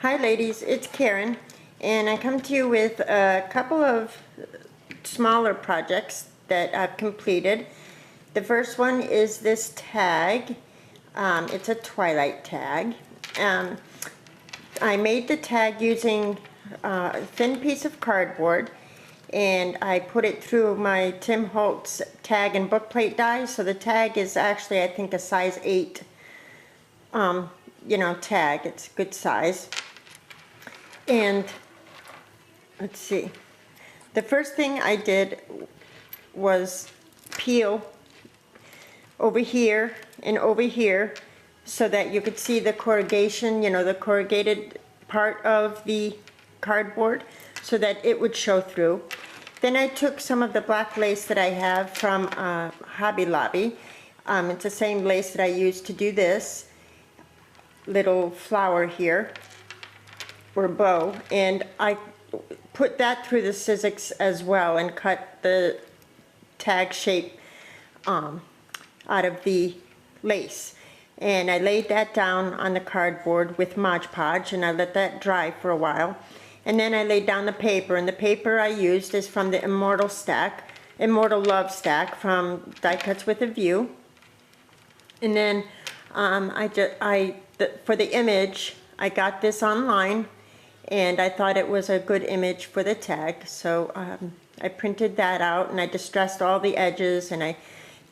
Hi ladies, it's Karen, and I come to you with a couple of smaller projects that I've completed. The first one is this tag. It's a Twilight Tag. I made the tag using a thin piece of cardboard, and I put it through my Tim Holtz tag and bookplate die. So the tag is actually, I think, a size 8 tag. It's a good size. And let's see, the first thing I did was peel over here and over here so that you could see the corrugation, the corrugated part of the cardboard, so that it would show through. Then I took some of the black lace that I have from Hobby Lobby. It's the same lace that I used to do this little flower here, or bow, and I put that through the Sizzix as well and cut the tag shape out of the lace. And I laid that down on the cardboard with Mod Podge, and I let that dry for a while. And then I laid down the paper, and the paper I used is from the Immortal Love Stack from Die Cuts with a View. And then for the image, I got this online, and I thought it was a good image for the tag, so I printed that out, and I distressed all the edges, and I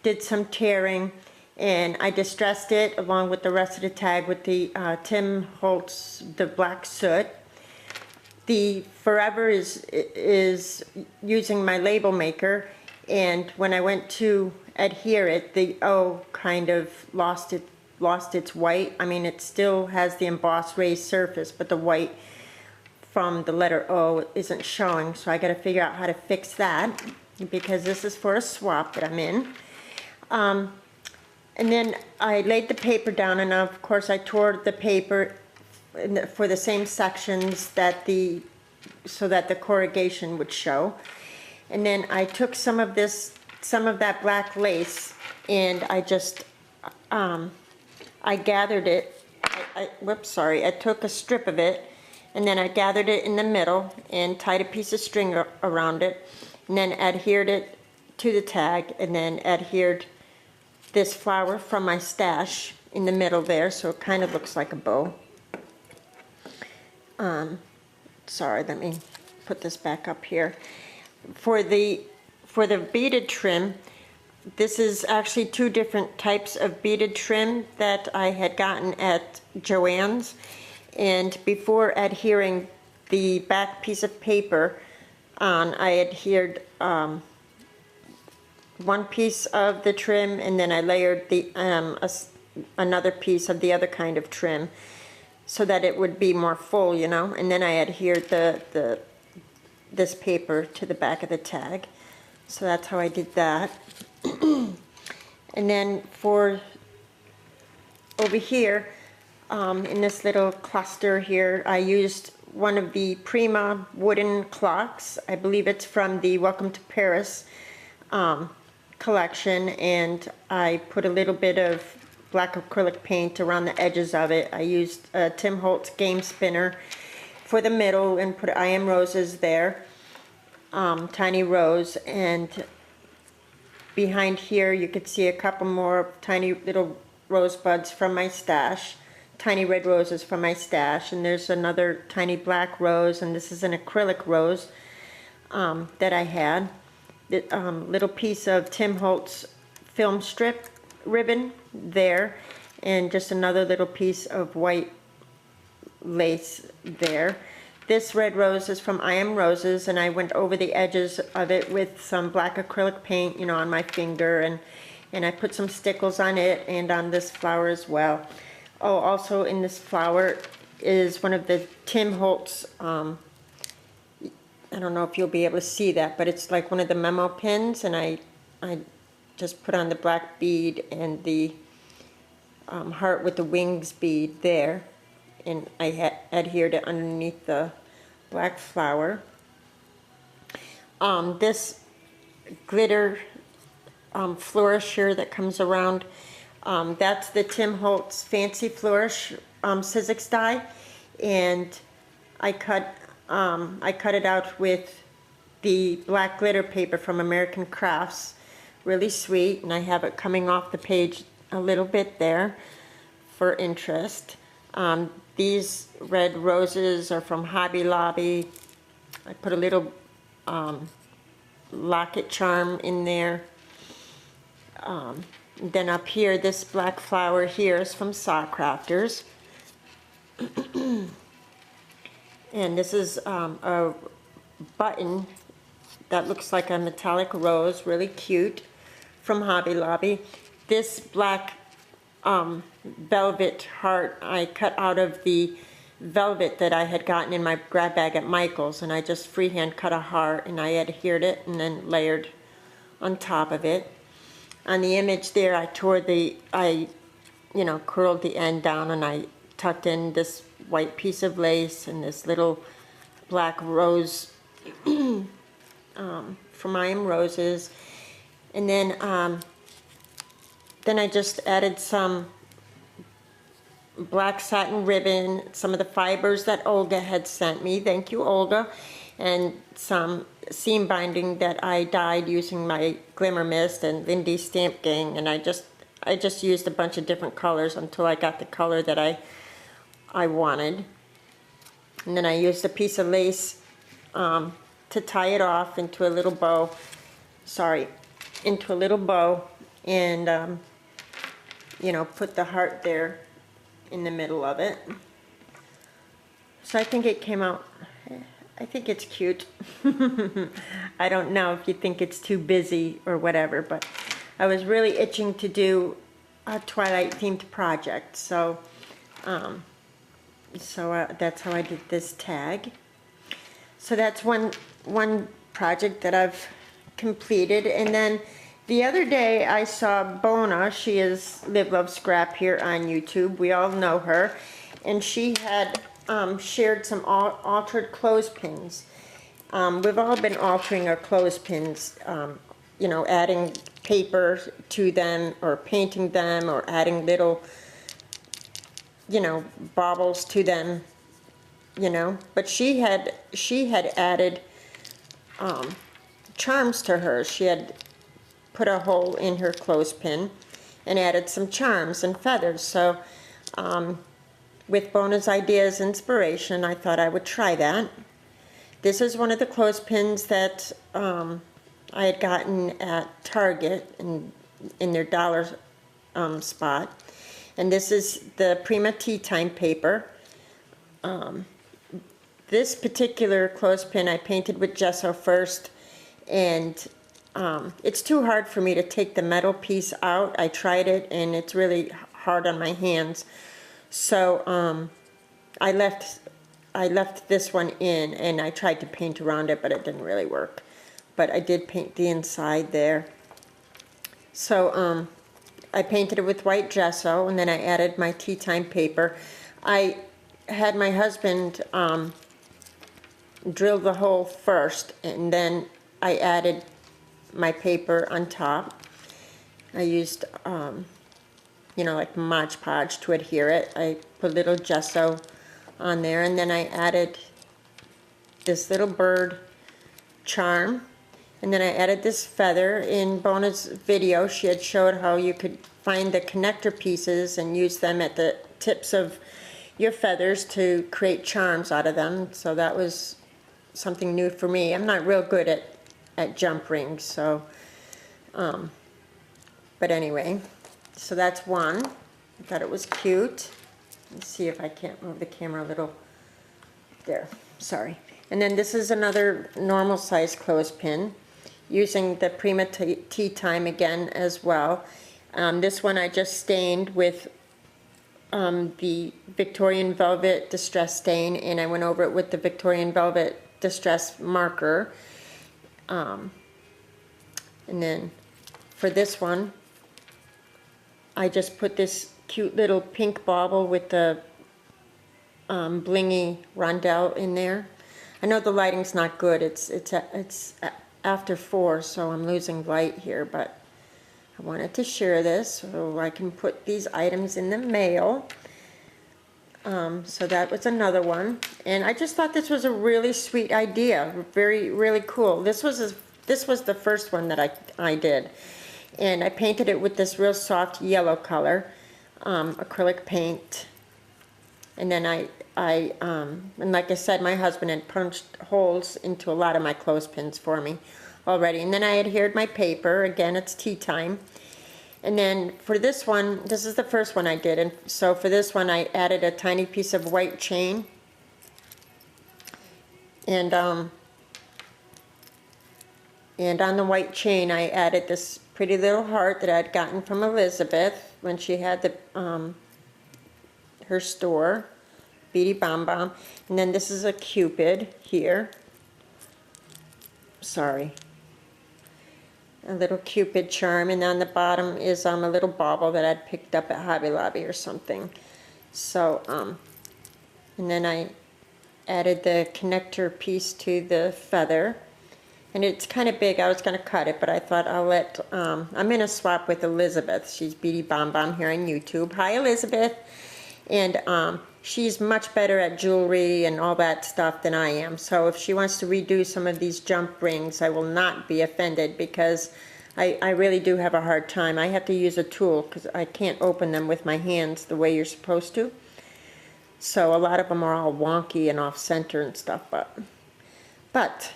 did some tearing, and I distressed it along with the rest of the tag with the Tim Holtz, the black soot. The Forever is using my label maker, and when I went to adhere it, the O kind of lost its white. I mean, it still has the embossed raised surface, but the white from the letter O isn't showing, so I got to figure out how to fix that, because this is for a swap that I'm in. And then I laid the paper down, and of course I tore the paper for the same sections so that the corrugation would show. And then I took some of that black lace, and I just I gathered it. I took a strip of it, and then I gathered it in the middle and tied a piece of string around it, and then adhered it to the tag, and then adhered this flower from my stash in the middle there, so it kind of looks like a bow. Sorry, let me put this back up here. For the beaded trim, this is actually 2 different types of beaded trim that I had gotten at Joann's. And before adhering the back piece of paper on, I adhered one piece of the trim, and then I layered the another piece of the other kind of trim so that it would be more full, and then I adhered this paper to the back of the tag. So that's how I did that. And then for over here, in this little cluster here, I used one of the Prima wooden clocks. I believe it's from the Welcome to Paris collection, and I put a little bit of black acrylic paint around the edges of it. I used a Tim Holtz game spinner for the middle and put I Am Roses there, tiny rose, and behind here you could see a couple more tiny little rosebuds from my stash, tiny red roses from my stash, and there's another tiny black rose, and this is an acrylic rose that I had. The little piece of Tim Holtz film strip ribbon there, and just another little piece of white lace there. This red rose is from I Am Roses, and I went over the edges of it with some black acrylic paint, on my finger, and I put some stickles on it and on this flower as well. Oh, also in this flower is one of the Tim Holtz, I don't know if you'll be able to see that, but it's like one of the memo pins, and I just put on the black bead and the heart with the wings bead there, and I adhered it underneath the black flower. This glitter flourish here that comes around, that's the Tim Holtz Fancy Flourish Sizzix die. and I cut it out with the black glitter paper from American Crafts. Really sweet, and I have it coming off the page a little bit there for interest. These red roses are from Hobby Lobby. I put a little locket charm in there. Then up here, this black flower here is from Saw Crafters. And this is a button that looks like a metallic rose, really cute, from Hobby Lobby. This black velvet heart I cut out of the velvet that I had gotten in my grab bag at Michael's, and I just freehand cut a heart and I adhered it and then layered on top of it. On the image there, I curled the end down, and I tucked in this white piece of lace and this little black rose from I Am Roses. And then I just added some black satin ribbon, some of the fibers that Olga had sent me. Thank you, Olga. And some seam binding that I dyed using my Glimmer Mist and Lindy's Stamp Gang. And I just used a bunch of different colors until I got the color that I wanted. And then I used a piece of lace to tie it off into a little bow. Into a little bow, and put the heart there in the middle of it. So I think it came out, I think it's cute. I don't know if you think it's too busy or whatever, but I was really itching to do a Twilight themed project, so that's how I did this tag. So that's one project that I've completed. And then the other day I saw Bona. She is LiveLoveScrap here on YouTube. We all know her. And she had shared some altered clothespins. We've all been altering our clothespins, adding paper to them or painting them or adding little, baubles to them, But she had added charms to hers. She had put a hole in her clothespin and added some charms and feathers. So with Bona's ideas, inspiration, I thought I would try that. This is one of the clothespins that I had gotten at Target in their dollar spot. And this is the Prima Tea Time paper. This particular clothespin I painted with gesso first, and it's too hard for me to take the metal piece out. I tried it and it's really hard on my hands. So I left this one in, and I tried to paint around it, but it didn't really work. But I did paint the inside there. So I painted it with white gesso, and then I added my tea time paper. I had my husband drill the hole first, and then I added my paper on top. I used, like Mod Podge to adhere it. I put a little gesso on there, and then I added this little bird charm, and then I added this feather. In Bona's video, she had showed how you could find the connector pieces and use them at the tips of your feathers to create charms out of them. So that was something new for me. I'm not real good at jump rings, so but anyway, so that's one. I thought it was cute. Let's see if I can't move the camera a little. There, sorry. And then this is another normal size clothespin using the Prima Tea Time again as well. This one I just stained with the Victorian Velvet Distress stain, and I went over it with the Victorian Velvet Distress marker. And then for this one, I just put this cute little pink bauble with the blingy rondelle in there. I know the lighting's not good. It's after 4, so I'm losing light here, but I wanted to share this so I can put these items in the mail. So that was another one, and I just thought this was a really sweet idea, really cool. This was the first one that I did, and I painted it with this real soft yellow color, acrylic paint, and then and like I said, my husband had punched holes into a lot of my clothespins for me already, and then I adhered my paper. Again, it's tea time. And then for this one, this is the first one I did, and so for this one I added a tiny piece of white chain, and on the white chain I added this pretty little heart that I'd gotten from Elizabeth when she had her store, Beady Bomb Bomb. And then this is a Cupid here. Sorry. A little Cupid charm, and on the bottom is a little bauble that I'd picked up at Hobby Lobby or something. So, and then I added the connector piece to the feather, and it's kind of big. I was going to cut it, but I thought I'll let, I'm going to swap with Elizabeth. She's Beady Bomb Bomb here on YouTube. Hi, Elizabeth. And she's much better at jewelry and all that stuff than I am. So if she wants to redo some of these jump rings, I will not be offended, because I really do have a hard time. I have to use a tool because I can't open them with my hands the way you're supposed to. So a lot of them are all wonky and off center and stuff. But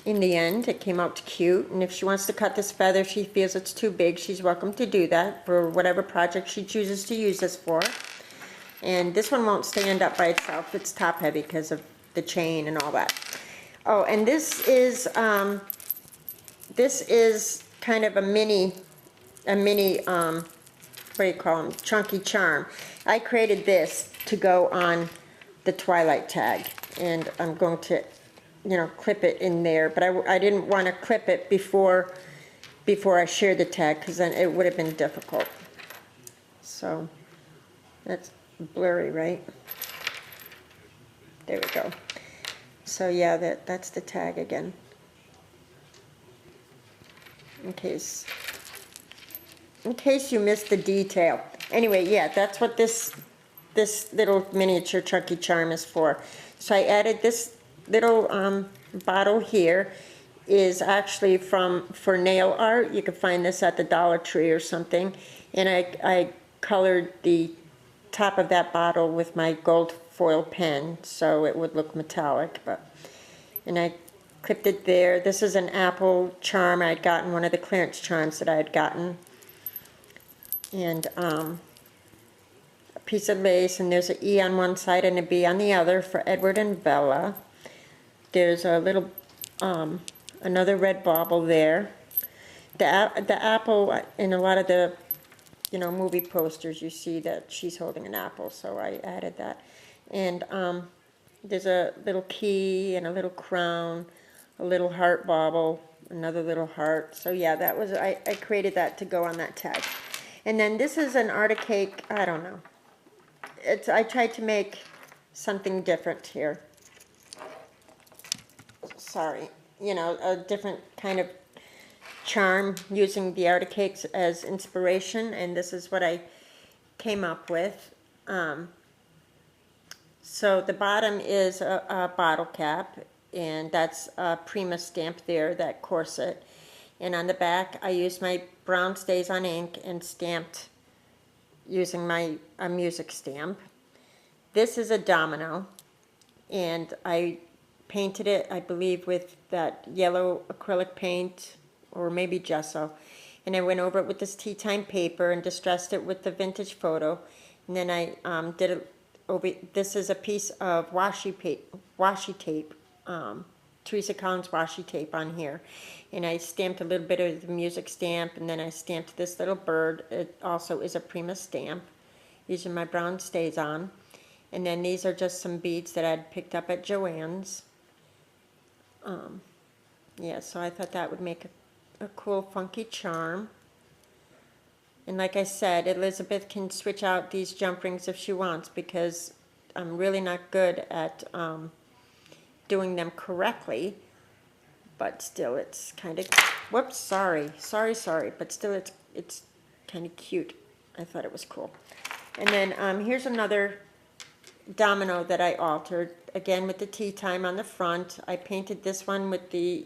in the end, it came out cute. And if she wants to cut this feather, she feels it's too big, she's welcome to do that for whatever project she chooses to use this for. And this one won't stand up by itself. It's top heavy because of the chain and all that. Oh, and this is kind of a mini what do you call them, chunky charm. I created this to go on the Twilight Tag, and I'm going to, you know, clip it in there, but I didn't want to clip it before I shared the tag, because then it would have been difficult. So that's blurry, right? There we go. So yeah, that's the tag again, in case you missed the detail. Anyway, yeah, that's what this little miniature chunky charm is for. So I added this little bottle here, is actually for nail art. You can find this at the Dollar Tree or something, and I colored the top of that bottle with my gold foil pen so it would look metallic, and I clipped it there. This is an apple charm I'd gotten, one of the clearance charms that I had gotten, and a piece of lace, and there's an E on one side and a B on the other for Edward and Bella. There's a little another red bauble there. The apple, in a lot of the movie posters, you see that she's holding an apple, so I added that. And there's a little key and a little crown, a little heart bauble, another little heart. So yeah, that was, I created that to go on that tag. And then this is an Art of Cake, I don't know. I tried to make something different here. Sorry, a different kind of charm using the Art of Cakes as inspiration, and this is what I came up with. So the bottom is a bottle cap, and that's a Prima stamp there, that corset. And on the back, I used my brown stays on ink and stamped using my music stamp. This is a domino, and I painted it, I believe, with that yellow acrylic paint, or maybe gesso, and I went over it with this tea time paper and distressed it with the vintage photo, and then I did it over. This is a piece of washi tape, Teresa Collins washi tape on here, and I stamped a little bit of the music stamp, and then I stamped this little bird. It also is a Prima stamp. These are my brown stays on, and then these are just some beads that I'd picked up at Joann's. Yeah, so I thought that would make a cool funky charm. And like I said, Elizabeth can switch out these jump rings if she wants, because I'm really not good at doing them correctly, but still it's kind of, whoops, sorry, but still it's kind of cute. I thought it was cool. And then here's another domino that I altered, again with the tea time on the front. I painted this one with the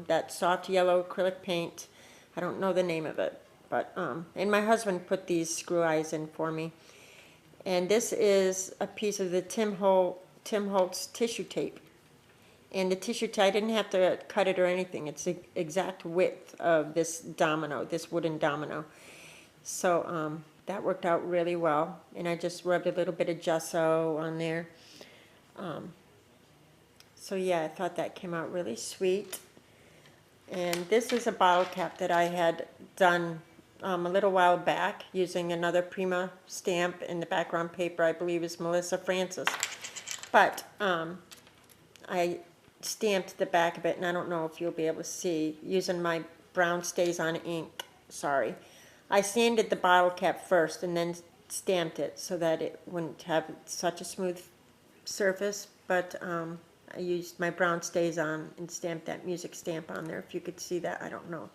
that soft yellow acrylic paint. I don't know the name of it, but and my husband put these screw eyes in for me. And this is a piece of the Tim Holtz tissue tape. And the tissue tape, I didn't have to cut it or anything. It's the exact width of this domino, this wooden domino. So that worked out really well. And I just rubbed a little bit of gesso on there. So yeah, I thought that came out really sweet. And this is a bottle cap that I had done a little while back using another Prima stamp, in the background paper I believe is Melissa Francis. But I stamped the back of it, and I don't know if you'll be able to see, using my brown stays on ink. Sorry. I sanded the bottle cap first and then stamped it so that it wouldn't have such a smooth surface, but I used my brown stays on and stamped that music stamp on there. If you could see that, I don't know.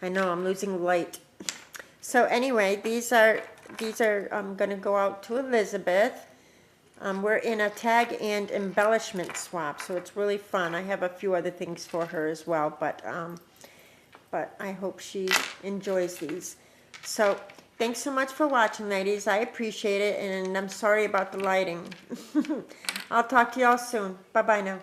I know I'm losing light. So anyway, these are going to go out to Elizabeth. We're in a tag and embellishment swap, so it's really fun. I have a few other things for her as well, but I hope she enjoys these. So thanks so much for watching, ladies. I appreciate it, and I'm sorry about the lighting. I'll talk to y'all soon. Bye-bye now.